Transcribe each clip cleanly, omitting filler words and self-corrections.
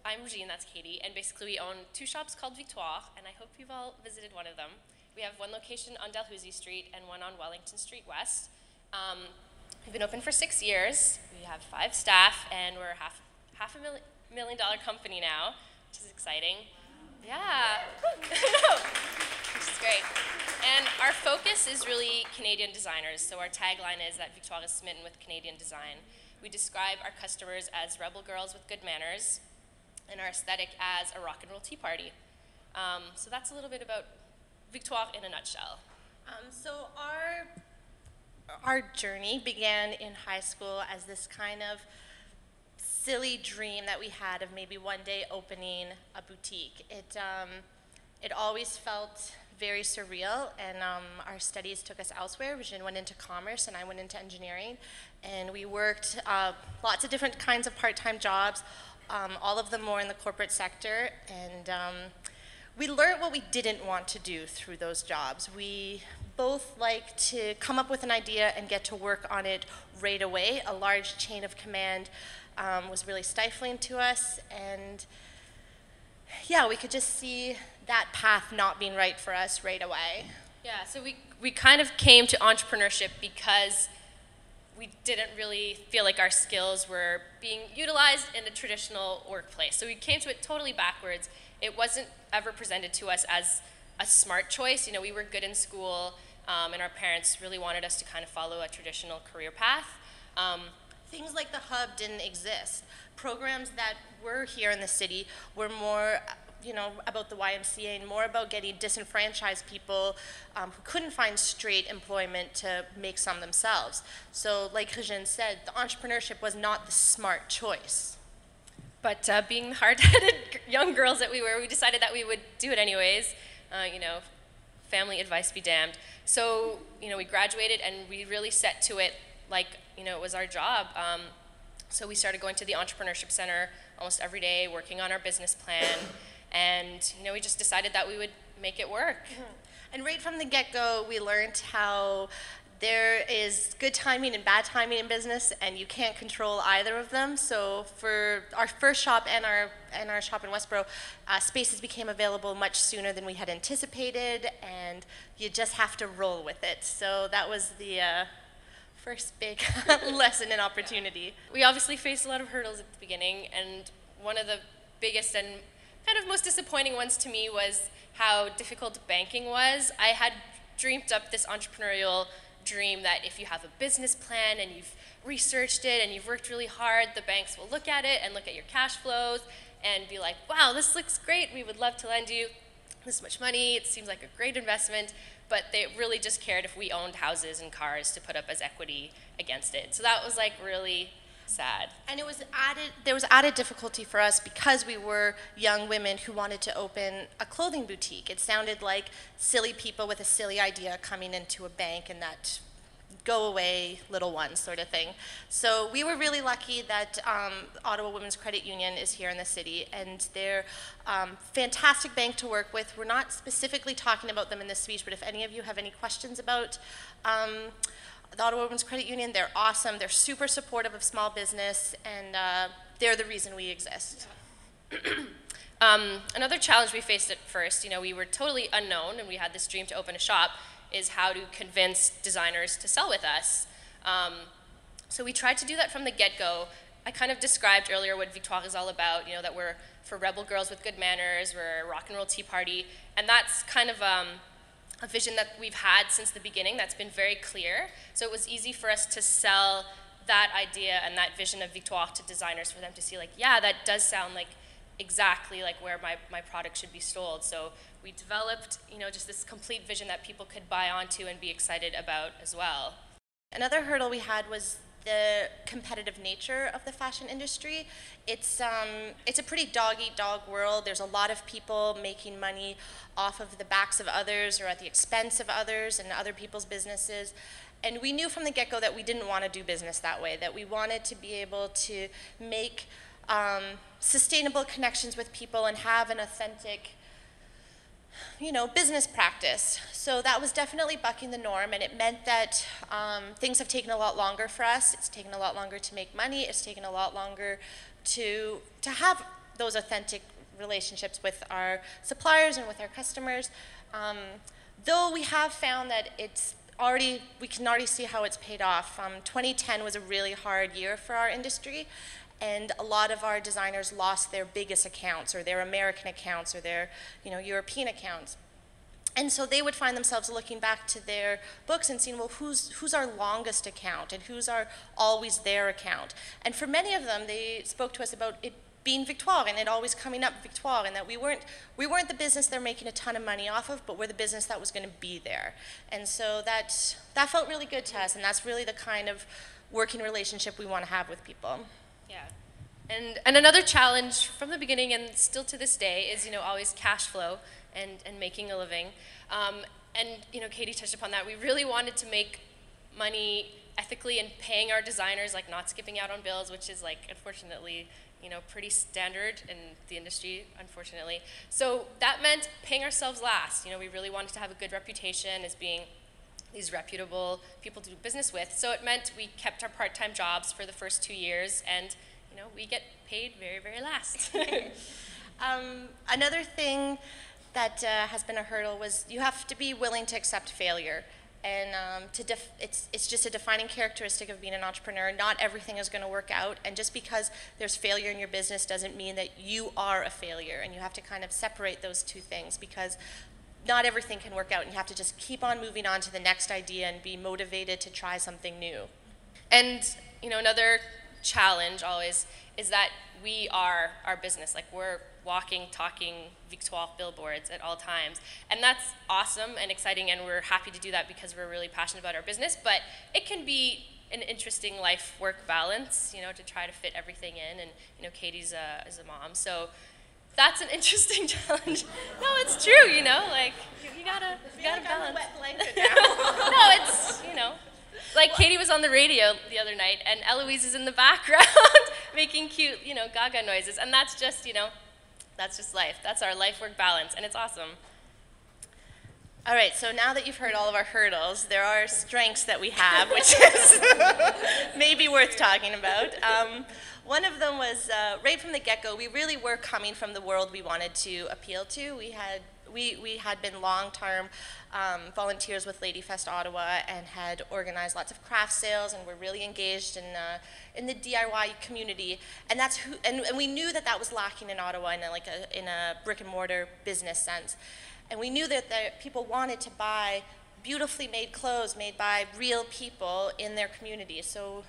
I'm Jean, that's Katie, and basically we own two shops called Victorie, and I hope you've all visited one of them. We have one location on Dalhousie Street and one on Wellington Street West. We've been open for 6 years. We have 5 staff, and we're half a million dollar company now, which is exciting. Yeah, which is great. And our focus is really Canadian designers. So our tagline is that Victoire is smitten with Canadian design. We describe our customers as rebel girls with good manners, and our aesthetic as a rock and roll tea party. So that's a little bit about Victoire in a nutshell. So our journey began in high school as this kind of silly dream that we had of maybe one day opening a boutique. It always felt very surreal, and our studies took us elsewhere. Jean went into commerce and I went into engineering, and we worked lots of different kinds of part-time jobs, all of them more in the corporate sector, and we learned what we didn't want to do through those jobs. We both like to come up with an idea and get to work on it right away. A large chain of command was really stifling to us, and yeah, we could just see that path not being right for us right away. Yeah, so we kind of came to entrepreneurship because we didn't really feel like our skills were being utilized in a traditional workplace. So we came to it totally backwards. It wasn't ever presented to us as a smart choice. You know, we were good in school, and our parents really wanted us to kind of follow a traditional career path. Things like the Hub didn't exist. Programs that were here in the city were more about the YMCA and more about getting disenfranchised people who couldn't find straight employment to make some themselves. So like Jean said, the entrepreneurship was not the smart choice. But being the hard-headed young girls that we were, we decided that we would do it anyways. Family advice be damned. So, we graduated and we really set to it like, it was our job. So we started going to the Entrepreneurship Center almost every day, working on our business plan. And we just decided that we would make it work. And right from the get-go, we learned how there is good timing and bad timing in business, and you can't control either of them. So for our first shop and our shop in Westboro, spaces became available much sooner than we had anticipated, and you just have to roll with it. So that was the first big lesson and opportunity. We obviously faced a lot of hurdles at the beginning, and one of the biggest and kind of most disappointing ones to me was how difficult banking was. I had dreamed up this entrepreneurial dream that if you have a business plan and you've researched it and you've worked really hard, the banks will look at it and look at your cash flows and be like, wow, this looks great, we would love to lend you this much money, it seems like a great investment, but they really just cared if we owned houses and cars to put up as equity against it. So that was like really sad. And there was added difficulty for us because we were young women who wanted to open a clothing boutique. It sounded like silly people with a silly idea coming into a bank and that go away little one sort of thing. So we were really lucky that Ottawa Women's Credit Union is here in the city, and they're fantastic bank to work with. We're not specifically talking about them in this speech, but if any of you have any questions about the Ottawa Women's Credit Union, they're awesome. They're super supportive of small business, and they're the reason we exist. Another challenge we faced at first, we were totally unknown, and we had this dream to open a shop, is how to convince designers to sell with us. So we tried to do that from the get-go. I kind of described earlier what Victoire is all about, that we're for rebel girls with good manners, we're a rock and roll tea party, and that's kind of a vision that we've had since the beginning that's been very clear. So it was easy for us to sell that idea and that vision of Victoire to designers, for them to see like, yeah, that does sound like exactly like where my product should be sold. So we developed, just this complete vision that people could buy onto and be excited about as well. Another hurdle we had was the competitive nature of the fashion industry. It's a pretty dog-eat-dog world. There's a lot of people making money off of the backs of others or at the expense of others and other people's businesses. And we knew from the get-go that we didn't want to do business that way, that we wanted to be able to make sustainable connections with people and have an authentic, you know, business practice. So that was definitely bucking the norm, and it meant that things have taken a lot longer for us. It's taken a lot longer to make money. It's taken a lot longer to have those authentic relationships with our suppliers and with our customers. Though we have found that we can already see how it's paid off. 2010 was a really hard year for our industry, and a lot of our designers lost their biggest accounts or their American accounts or their, you know, European accounts. And so they would find themselves looking back to their books and seeing, well, who's our longest account and who's our always there account? And for many of them, they spoke to us about it being Victoire and it always coming up Victoire, and that we weren't the business they're making a ton of money off of, but we're the business that was going to be there. And so that felt really good to us, and that's really the kind of working relationship we want to have with people. Yeah. And another challenge from the beginning and still to this day is, you know, always cash flow and making a living. And, you know, Katie touched upon that. We really wanted to make money ethically and paying our designers, like not skipping out on bills, which is, like, unfortunately, you know, pretty standard in the industry, unfortunately. So that meant paying ourselves last. You know, we really wanted to have a good reputation as being these reputable people to do business with. So it meant we kept our part-time jobs for the first 2 years, and, you know, we get paid very, very last. Another thing that has been a hurdle was you have to be willing to accept failure. And it's just a defining characteristic of being an entrepreneur. Not everything is going to work out, and just because there's failure in your business doesn't mean that you are a failure, and you have to kind of separate those two things, because not everything can work out, and you have to just keep on moving on to the next idea and be motivated to try something new. And, you know, another challenge always is that we are our business. Like, we're walking, talking Victoire billboards at all times. And that's awesome and exciting, and we're happy to do that because we're really passionate about our business, but it can be an interesting life-work balance, you know, to try to fit everything in. And, you know, Katie's is a mom, so that's an interesting challenge. No, it's true, you know, like, you gotta balance. Wet blanket now. No, it's, you know, like Katie was on the radio the other night, and Eloise is in the background making cute, you know, gaga noises, and that's just, you know, that's just life. That's our life-work balance, and it's awesome. All right, so now that you've heard all of our hurdles, there are strengths that we have, which is maybe worth talking about. One of them was, right from the get-go, we really were coming from the world we wanted to appeal to. We had been long-term volunteers with Lady Fest Ottawa and had organized lots of craft sales, and were really engaged in the DIY community. And and we knew that was lacking in Ottawa in a brick-and-mortar business sense. And we knew that people wanted to buy beautifully made clothes made by real people in their community. So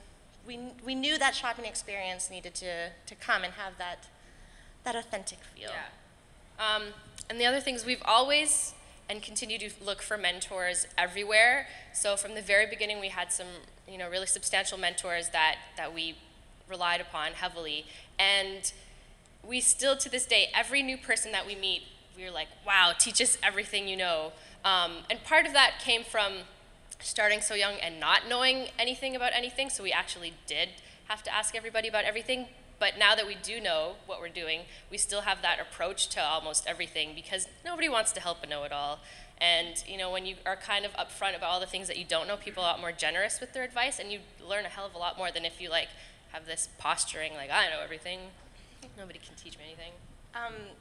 we knew that shopping experience needed to come and have that authentic feel. Yeah. And the other things, we've always and continue to look for mentors everywhere. So from the very beginning, we had some, you know, really substantial mentors that we relied upon heavily. And we still, to this day, every new person that we meet, we're like, wow, teach us everything you know. And part of that came from starting so young and not knowing anything about anything, so we actually did have to ask everybody about everything. But now that we do know what we're doing, we still have that approach to almost everything, because nobody wants to help a know-it-all. And, you know, when you are kind of upfront about all the things that you don't know, people are a lot more generous with their advice, and you learn a hell of a lot more than if you, like, have this posturing, like, I know everything. Nobody can teach me anything.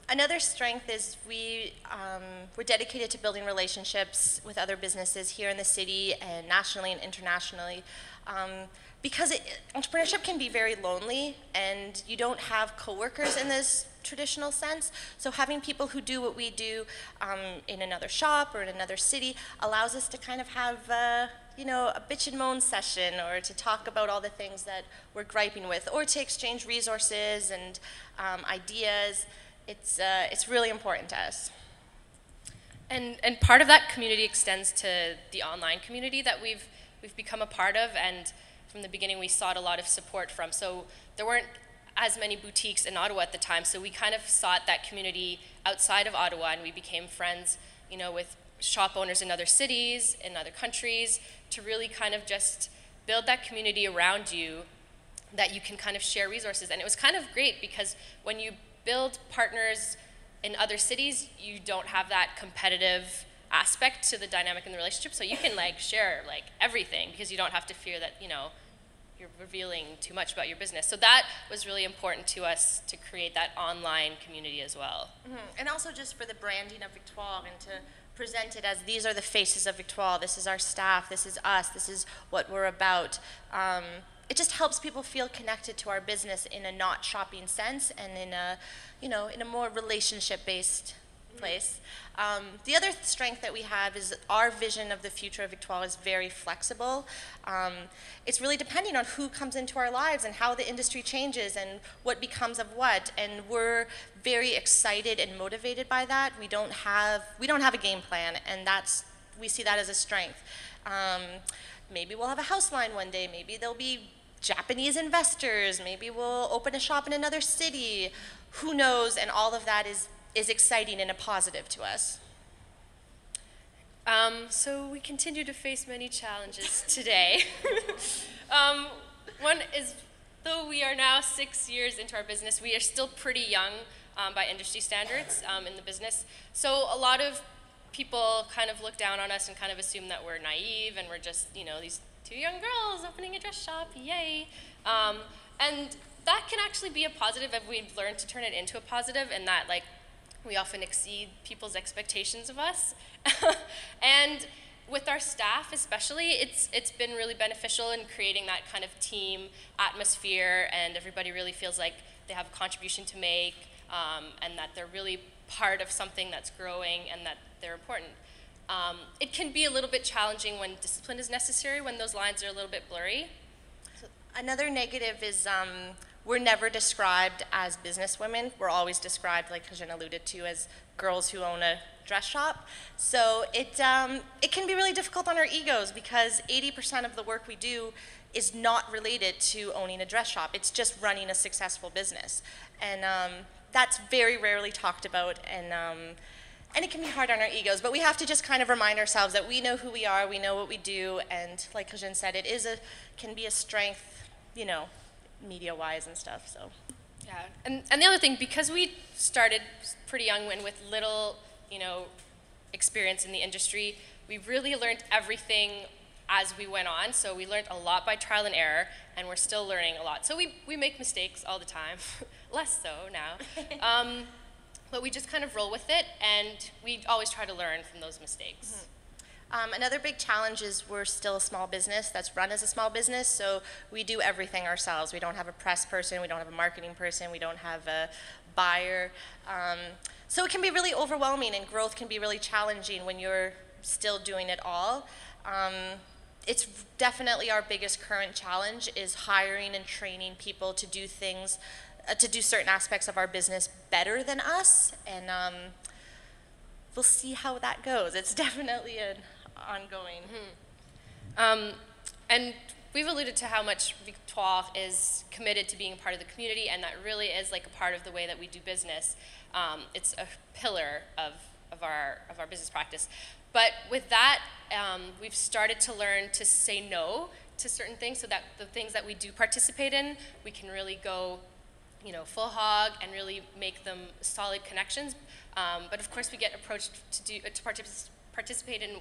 Another strength is we're dedicated to building relationships with other businesses here in the city and nationally and internationally, because entrepreneurship can be very lonely, and you don't have coworkers in this traditional sense. So having people who do what we do in another shop or in another city allows us to kind of have you know, a bitch and moan session, or to talk about all the things that we're griping with, or to exchange resources and ideas. It's really important to us. And part of that community extends to the online community that we've become a part of. And from the beginning we sought a lot of support from. So there weren't as many boutiques in Ottawa at the time, so we kind of sought that community outside of Ottawa, and we became friends, you know, with shop owners in other cities, in other countries, to really kind of just build that community around you that you can kind of share resources. And it was kind of great because when you build partners in other cities, you don't have that competitive aspect to the dynamic in the relationship, so you can like share like everything because you don't have to fear that, you know, you're revealing too much about your business. So that was really important to us to create that online community as well. Mm-hmm. And also just for the branding of Victoire and to present it as these are the faces of Victoire, this is our staff, this is us, this is what we're about. It just helps people feel connected to our business in a not shopping sense and in a, you know, in a more relationship-based place. The other strength that we have is our vision of the future of Victoire is very flexible. It's really depending on who comes into our lives and how the industry changes and what becomes of what. And we're very excited and motivated by that. We don't have a game plan, and we see that as a strength. Maybe we'll have a house line one day. Maybe there'll be Japanese investors. Maybe we'll open a shop in another city. Who knows? And all of that is exciting and a positive to us. So we continue to face many challenges today. One is, though we are now 6 years into our business, we are still pretty young by industry standards in the business. So a lot of people kind of look down on us and kind of assume that we're naive and we're just, you know, these two young girls opening a dress shop, yay. And that can actually be a positive if we've learned to turn it into a positive, and that like we often exceed people's expectations of us. And with our staff especially, it's been really beneficial in creating that kind of team atmosphere, and everybody really feels like they have a contribution to make, and that they're really part of something that's growing and that they're important. It can be a little bit challenging when discipline is necessary, when those lines are a little bit blurry. So another negative is we're never described as businesswomen. We're always described, like Hajin alluded to, as girls who own a dress shop. So it can be really difficult on our egos because 80% of the work we do is not related to owning a dress shop. It's just running a successful business. And that's very rarely talked about, and it can be hard on our egos, but we have to just kind of remind ourselves that we know who we are, we know what we do, and like Hajin said, can be a strength, you know, media-wise and stuff, so. Yeah, and the other thing, because we started pretty young and with little, you know, experience in the industry, we really learned everything as we went on. So we learned a lot by trial and error, and we're still learning a lot. So we make mistakes all the time, less so now. But we just kind of roll with it, and we always try to learn from those mistakes. Mm-hmm. Another big challenge is we're still a small business that's run as a small business, so we do everything ourselves. We don't have a press person, we don't have a marketing person, we don't have a buyer. So it can be really overwhelming, and growth can be really challenging when you're still doing it all. It's definitely our biggest current challenge is hiring and training people to do things, to do certain aspects of our business better than us, and we'll see how that goes. It's definitely an ongoing. Mm-hmm. And we've alluded to how much Victoire is committed to being a part of the community, and that really is like a part of the way that we do business. It's a pillar of our business practice. But with that, we've started to learn to say no to certain things, so that the things that we do participate in, we can really go, you know, full hog and really make them solid connections. But of course, we get approached to participate in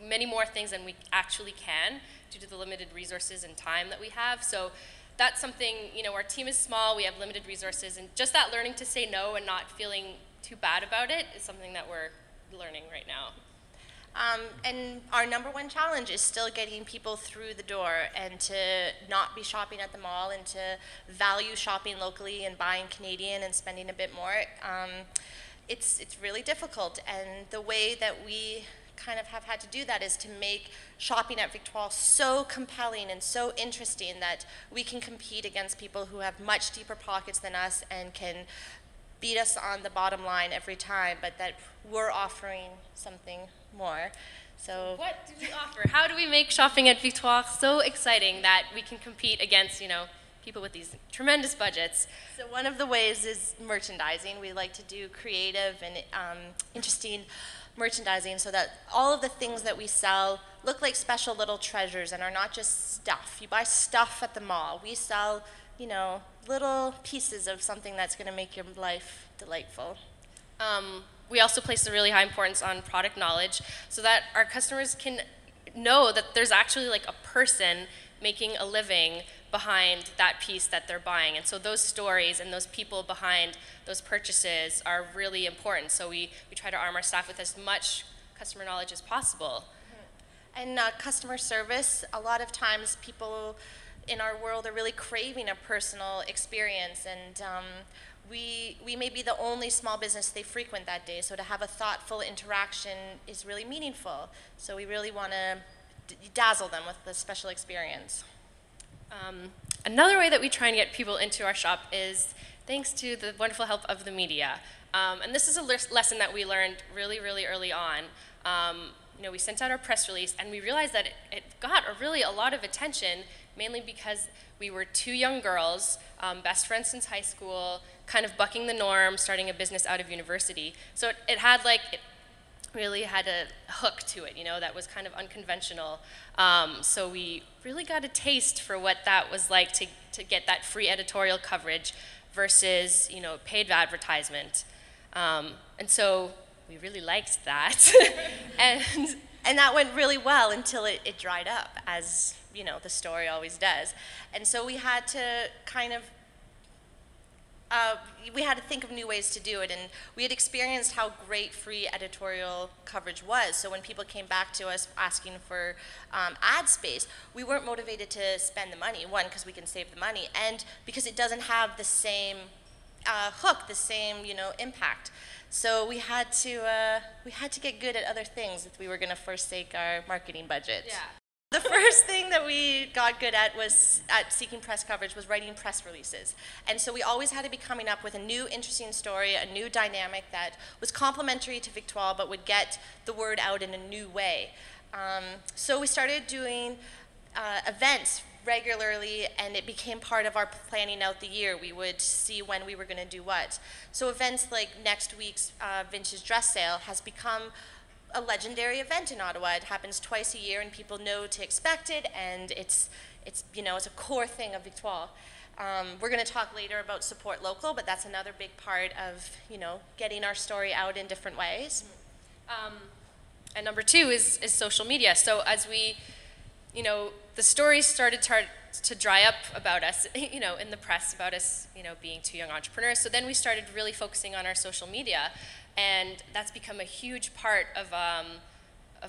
many more things than we actually can due to the limited resources and time that we have. So that's something, you know, our team is small, we have limited resources, and just that learning to say no and not feeling too bad about it is something that we're learning right now. And our number one challenge is still getting people through the door and to not be shopping at the mall and to value shopping locally and buying Canadian and spending a bit more. It's really difficult, and the way that we kind of have had to do that is to make shopping at Victoire so compelling and so interesting that we can compete against people who have much deeper pockets than us and can beat us on the bottom line every time, but that we're offering something more. So what do we offer? How do we make shopping at Victoire so exciting that we can compete against, people with these tremendous budgets? So one of the ways is merchandising. We like to do creative and interesting merchandising so that all of the things that we sell look like special little treasures and are not just stuff. You buy stuff at the mall. We sell, little pieces of something that's going to make your life delightful. We also place a really high importance on product knowledge so that our customers can know that there's actually like a person making a living behind that piece that they're buying. And so those stories and those people behind those purchases are really important. So we try to arm our staff with as much customer knowledge as possible. And customer service, a lot of times people in our world are really craving a personal experience, and we may be the only small business they frequent that day, so to have a thoughtful interaction is really meaningful. So we really want to dazzle them with the special experience. Another way that we try and get people into our shop is thanks to the wonderful help of the media. And this is a lesson that we learned really, really early on. We sent out our press release and we realized that it got a lot of attention, mainly because we were two young girls, best friends since high school, kind of bucking the norm, starting a business out of university. So it really had a hook to it, that was kind of unconventional. So we really got a taste for what that was like to get that free editorial coverage versus, paid advertisement. And so we really liked that. And that went really well until it dried up, as, the story always does. And so we had to kind of we had to think of new ways to do it, and we had experienced how great free editorial coverage was. So when people came back to us asking for ad space, we weren't motivated to spend the money. One, because we can save the money, and because it doesn't have the same hook, the same impact. So we had to get good at other things if we were going to forsake our marketing budget. Yeah. The first thing that we got good at seeking press coverage was writing press releases. And so we always had to be coming up with a new interesting story, a new dynamic that was complementary to Victoire but would get the word out in a new way. So we started doing events regularly, and it became part of our planning out the year. We would see when we were going to do what. So events like next week's vintage dress sale has become a legendary event in Ottawa. It happens twice a year, and people know to expect it, and it's a core thing of Victoire. We're going to talk later about support local, but that's another big part of getting our story out in different ways. And number two is social media. So as we, the stories started to dry up about us, in the press about us, being two young entrepreneurs. So then we started really focusing on our social media. And that's become a huge part of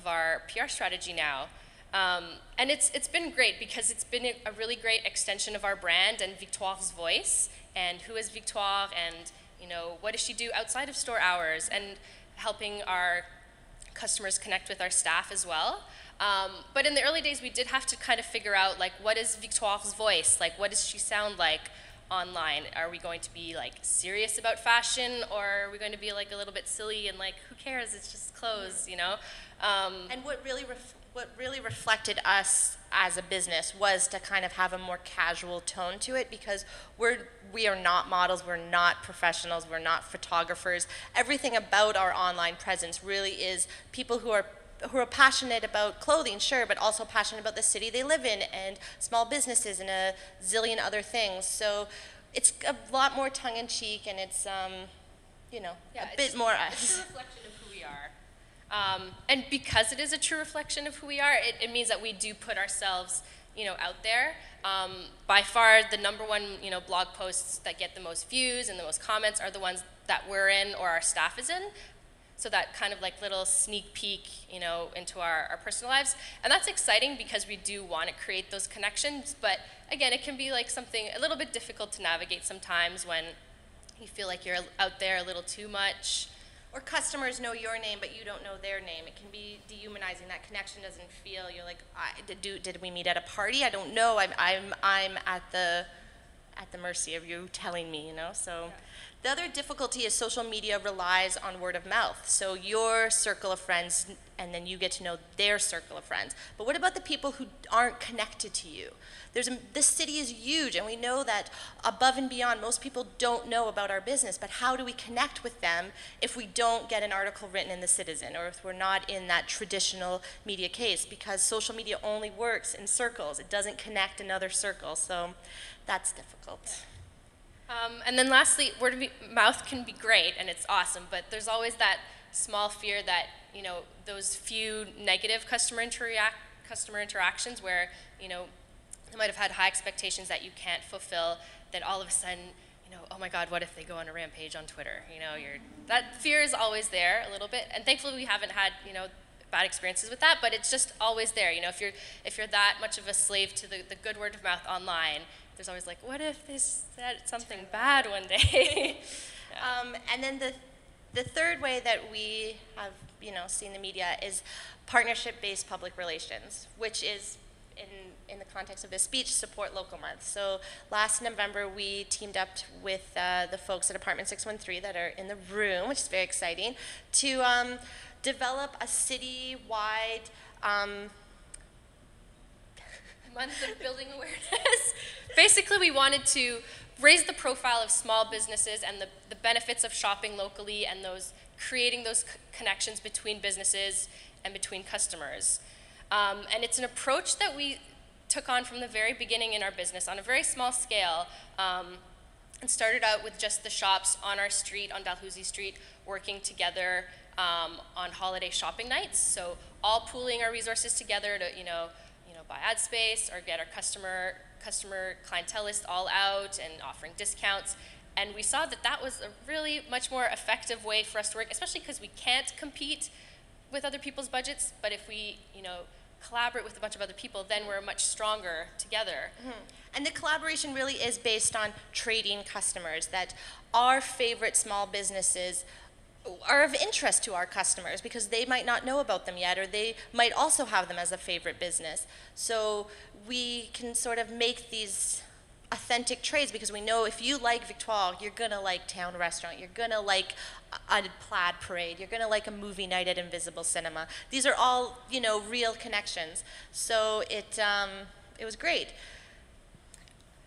our PR strategy now. And it's been great because it's been a really great extension of our brand and Victoire's voice, and who is Victoire, and what does she do outside of store hours, and helping our customers connect with our staff as well. But in the early days, we did have to kind of figure out, like, what is Victoire's voice? Like, what does she sound like online? Are we going to be like serious about fashion, or are we going to be like a little bit silly and like, who cares, it's just clothes, And what really reflected us as a business was to kind of have a more casual tone to it, because we are not models, we're not professionals, we're not photographers. Everything about our online presence really is people who are passionate about clothing, sure, but also passionate about the city they live in and small businesses and a zillion other things. So it's a lot more tongue-in-cheek, and it's, a bit more us. It's a reflection of who we are. And because it is a true reflection of who we are, it means that we do put ourselves, out there. By far, the number one, blog posts that get the most views and the most comments are the ones that we're in or our staff is in. So that kind of like little sneak peek, into our personal lives. And that's exciting because we do want to create those connections. But again, it can be like something a little bit difficult to navigate sometimes when you feel like you're out there a little too much. Or customers know your name, but you don't know their name. It can be dehumanizing. That connection doesn't feel. You're like, did we meet at a party? I don't know. I'm at at the mercy of you telling me, you know, so. The other difficulty is social media relies on word of mouth. So your circle of friends, and then you get to know their circle of friends. But what about the people who aren't connected to you? This city is huge, and we know that above and beyond, most people don't know about our business, but how do we connect with them if we don't get an article written in the Citizen, or if we're not in that traditional media case? Because social media only works in circles. It doesn't connect another circle, so that's difficult. And then lastly, word of mouth can be great and it's awesome, but there's always that small fear that, you know, those few negative customer interactions where, you know, you might have had high expectations that you can't fulfill, that all of a sudden, you know, oh my God, what if they go on a rampage on Twitter? You know, that fear is always there a little bit, and thankfully we haven't had, you know, bad experiences with that, but it's just always there. You know, if you're that much of a slave to the good word of mouth online, there's always like, what if they said something bad one day? Yeah. And then the third way that we have, you know, seen the media is partnership-based public relations, which is, in the context of this speech, Support Local Month. So last November, we teamed up with the folks at Apartment 613 that are in the room, which is very exciting, to develop a citywide month of building awareness. Basically, we wanted to raise the profile of small businesses and the benefits of shopping locally and creating those connections between businesses and between customers. And it's an approach that we took on from the very beginning in our business on a very small scale, and started out with just the shops on our street, on Dalhousie Street, working together on holiday shopping nights. So all pooling our resources together to, you know, buy ad space or get our customer clientele list all out and offering discounts. And we saw that that was a really much more effective way for us to work, especially because we can't compete with other people's budgets, but if we, you know, collaborate with a bunch of other people, then we're much stronger together. Mm-hmm. And the collaboration really is based on trading customers, that our favorite small businesses are of interest to our customers because they might not know about them yet, or they might also have them as a favorite business. So we can sort of make these authentic trades because we know if you like Victorie, you're gonna like Town Restaurant, you're gonna like a plaid parade, you're gonna like a movie night at Invisible Cinema. These are all, you know, real connections. So it was great.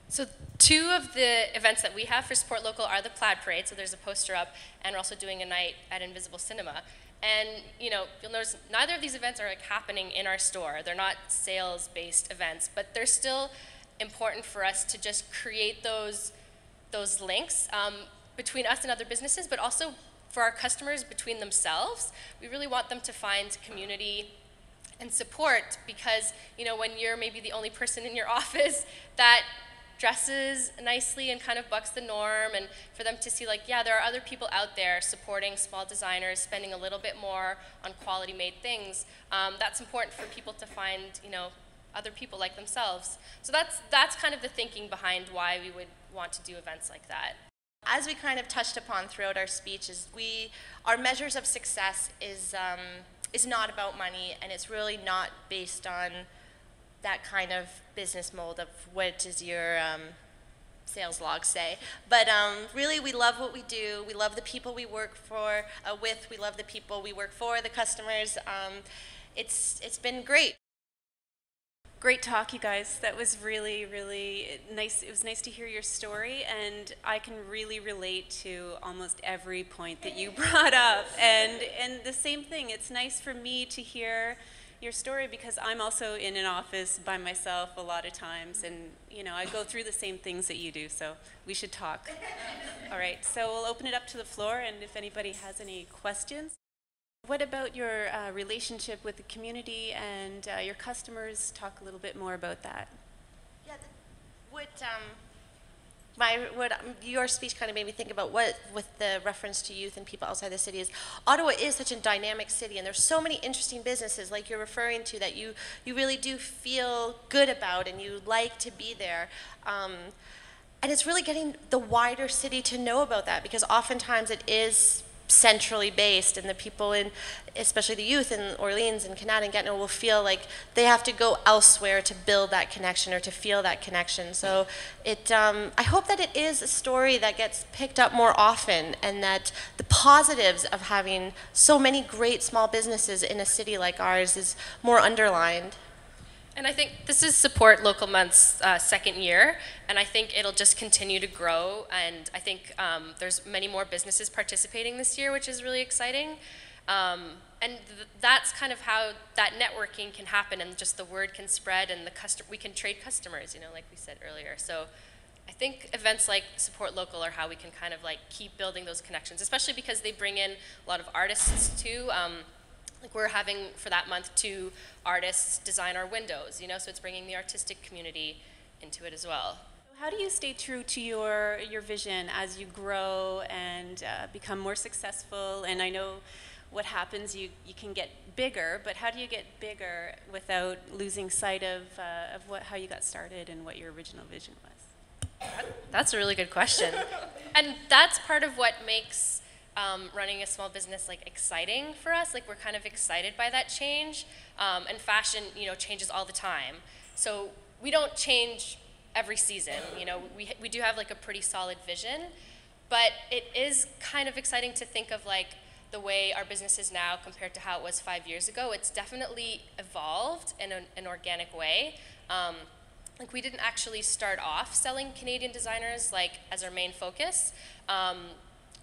So two of the events that we have for Support Local are the plaid parade, so there's a poster up, and we're also doing a night at Invisible Cinema. And, you know, you'll notice neither of these events are like happening in our store. They're not sales-based events, but they're still important for us to just create those links between us and other businesses, but also for our customers between themselves. We really want them to find community and support because, you know, when you're maybe the only person in your office that dresses nicely and kind of bucks the norm, and for them to see like, yeah, there are other people out there supporting small designers, spending a little bit more on quality made things. That's important for people to find, you know, other people like themselves. So that's kind of the thinking behind why we would want to do events like that. As we kind of touched upon throughout our speeches, our measures of success is not about money, and it's really not based on that kind of business mold of what does your sales logs say. But really, we love what we do. We love the people we work with. We love the people we work for, the customers. It's been great. Great talk, you guys. That was really, really nice. It was nice to hear your story, and I can really relate to almost every point that you brought up. And the same thing, it's nice for me to hear your story because I'm also in an office by myself a lot of times, and you know, I go through the same things that you do, so we should talk. All right, so we'll open it up to the floor, and if anybody has any questions. What about your relationship with the community and your customers? Talk a little bit more about that. Yeah, your speech kind of made me think about what, with the reference to youth and people outside the city, is Ottawa is such a dynamic city, and there's so many interesting businesses like you're referring to that you really do feel good about and you like to be there. And it's really getting the wider city to know about that because oftentimes it is centrally based, and the people in, especially the youth in Orleans and Canada and Gatineau, will feel like they have to go elsewhere to build that connection or to feel that connection. So I hope that it is a story that gets picked up more often, and that the positives of having so many great small businesses in a city like ours is more underlined. And I think this is Support Local Month's second year, and I think it'll just continue to grow, and I think there's many more businesses participating this year, which is really exciting. And that's kind of how that networking can happen, and just the word can spread, and we can trade customers, like we said earlier. So I think events like Support Local are how we can kind of like keep building those connections, especially because they bring in a lot of artists too. Like we're having for that month 2 artists design our windows, so it's bringing the artistic community into it as well. How do you stay true to your vision as you grow and become more successful? And I know what happens, you can get bigger, but how do you get bigger without losing sight of how you got started and what your original vision was? That's a really good question. And that's part of what makes running a small business exciting for us. We're kind of excited by that change, and fashion changes all the time, so we don't change every season. We do have a pretty solid vision, but it is kind of exciting to think of the way our business is now compared to how it was 5 years ago. It's definitely evolved in an organic way. We didn't actually start off selling Canadian designers as our main focus.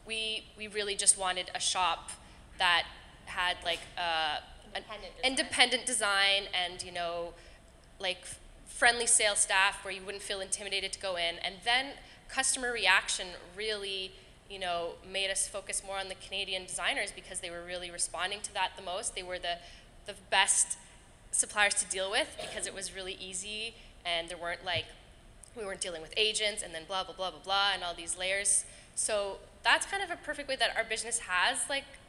We really just wanted a shop that had independent design and friendly sales staff where you wouldn't feel intimidated to go in. And then customer reaction really made us focus more on the Canadian designers, because they were really responding to that the most. They were the best suppliers to deal with, because it was really easy, and there weren't we weren't dealing with agents and then blah blah blah blah blah and all these layers. So that's kind of a perfect way that our business has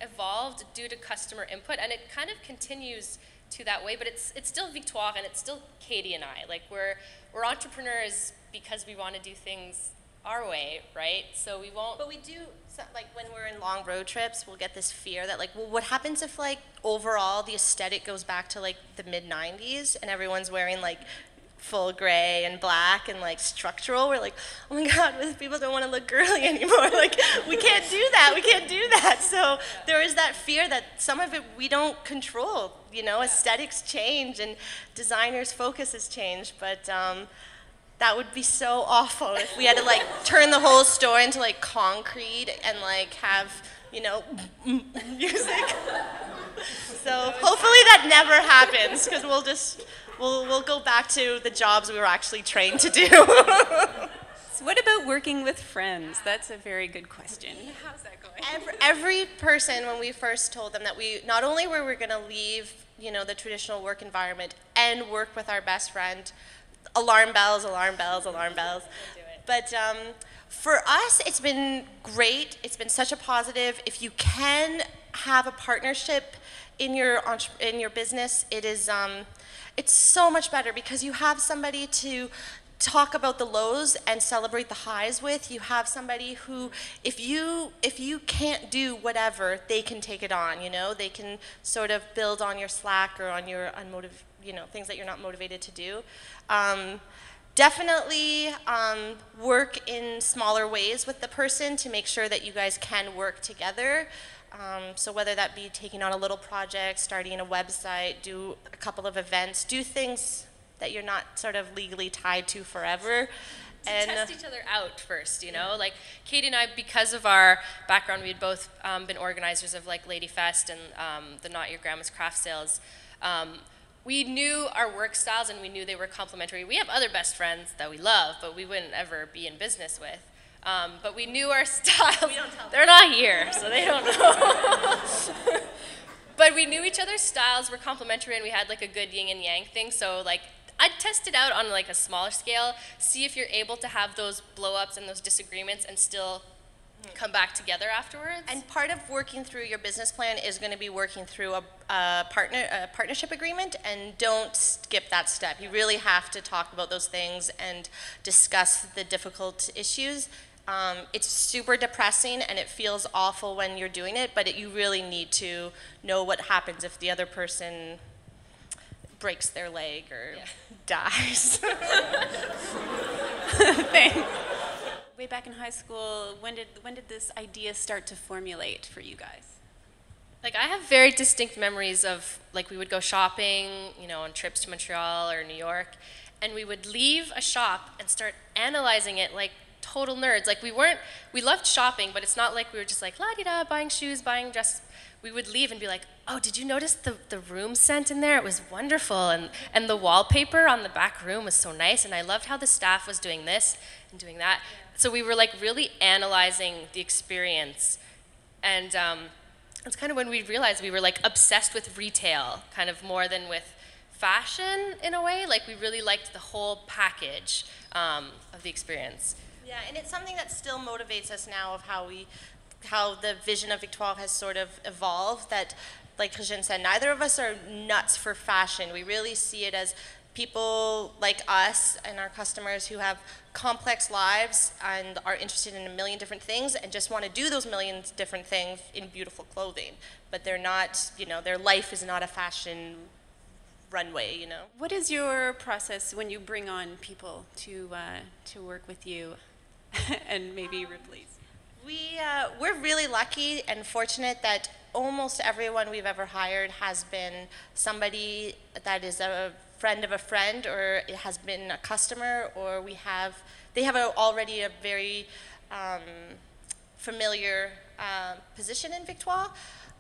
evolved due to customer input, and it kind of continues to that way. But it's still Victoire, and it's still Katie and I. We're entrepreneurs because we want to do things our way, right? So we won't. But we do, when we're in long road trips, we'll get this fear that well, what happens if overall the aesthetic goes back to the mid-90s and everyone's wearing full gray and black and structural? We're oh my God, people don't want to look girly anymore. We can't do that. We can't do that. So there is that fear that some of it we don't control. Aesthetics change and designers' focuses change, but that would be so awful if we had to turn the whole store into concrete and have music. So hopefully that never happens, because we'll go back to the jobs we were actually trained to do. So what about working with friends? That's a very good question. How's that going? Every person, when we first told them that we not only were we going to leave the traditional work environment and work with our best friend, alarm bells, alarm bells, alarm bells. But for us, it's been great. It's been such a positive. If you can have a partnership in your business, it is it's so much better, because you have somebody to talk about the lows and celebrate the highs with. You have somebody who, if you can't do whatever, they can take it on. They can sort of build on your slack or on your things that you're not motivated to do. Definitely work in smaller ways with the person to make sure that you guys can work together. So whether that be taking on a little project, starting a website, do a couple of events, do things that you're not sort of legally tied to forever. And test each other out first, Katie and I, because of our background, we had both been organizers of Lady Fest and the Not Your Grandma's craft sales. We knew our work styles, and we knew they were complementary. We have other best friends that we love, but we wouldn't ever be in business with. But we knew our styles. We don't tell them. They're not here, so they don't know. But we knew each other's styles were complementary, and we had a good yin and yang thing. So I'd test it out on a smaller scale, see if you're able to have those blow-ups and those disagreements and still come back together afterwards. And part of working through your business plan is going to be working through a partnership agreement, and don't skip that step. You really have to talk about those things and discuss the difficult issues. It's super depressing and it feels awful when you're doing it, but you really need to know what happens if the other person breaks their leg or dies. Thanks. Way back in high school, when did this idea start to formulate for you guys? Like, I have very distinct memories of, like, we would go shopping, you know, on trips to Montreal or New York, and we would leave a shop and start analyzing it like total nerds. Like, we loved shopping, but it's not like we were just like, la-di-da, buying shoes, buying dresses. We would leave and be like, oh, did you notice the room scent in there? It was wonderful, and the wallpaper on the back room was so nice, and I loved how the staff was doing this and doing that. So we were like really analyzing the experience, and it's kind of when we realized we were like obsessed with retail, kind of more than with fashion in a way. Like, we really liked the whole package of the experience. Yeah, and it's something that still motivates us now of how the vision of Victoire has sort of evolved. That, like Regine said, neither of us are nuts for fashion. We really see it as people like us and our customers who have complex lives and are interested in a million different things and just want to do those million different things in beautiful clothing. But they're not, you know, their life is not a fashion runway, you know. What is your process when you bring on people to work with you and maybe replace? We're really lucky and fortunate that almost everyone we've ever hired has been somebody that is a friend of a friend, or it has been a customer, or they have already a very familiar position in Victoire,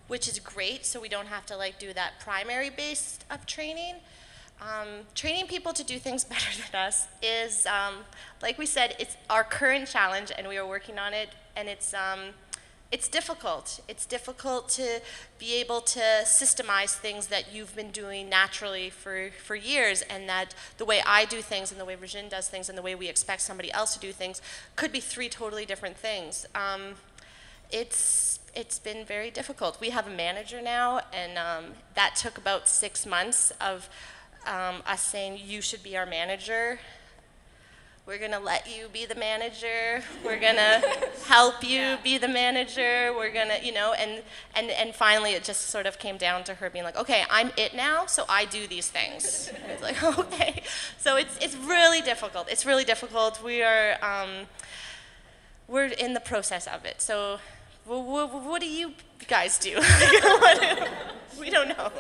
which is great, so we don't have to like do that primary base of training. Training people to do things better than us is, like we said, it's our current challenge, and we are working on it, and it's difficult. It's difficult to be able to systemize things that you've been doing naturally for years, and that the way I do things and the way Regine does things and the way we expect somebody else to do things could be three totally different things. It's been very difficult. We have a manager now, and that took about 6 months of us saying, you should be our manager. We're going to let you be the manager. We're going to help you be the manager. We're going to, you know, and finally it just sort of came down to her being like, okay, I'm it now, so I do these things. And it's like, okay. So it's really difficult. It's really difficult. We're in the process of it. So what do you guys do? We don't know.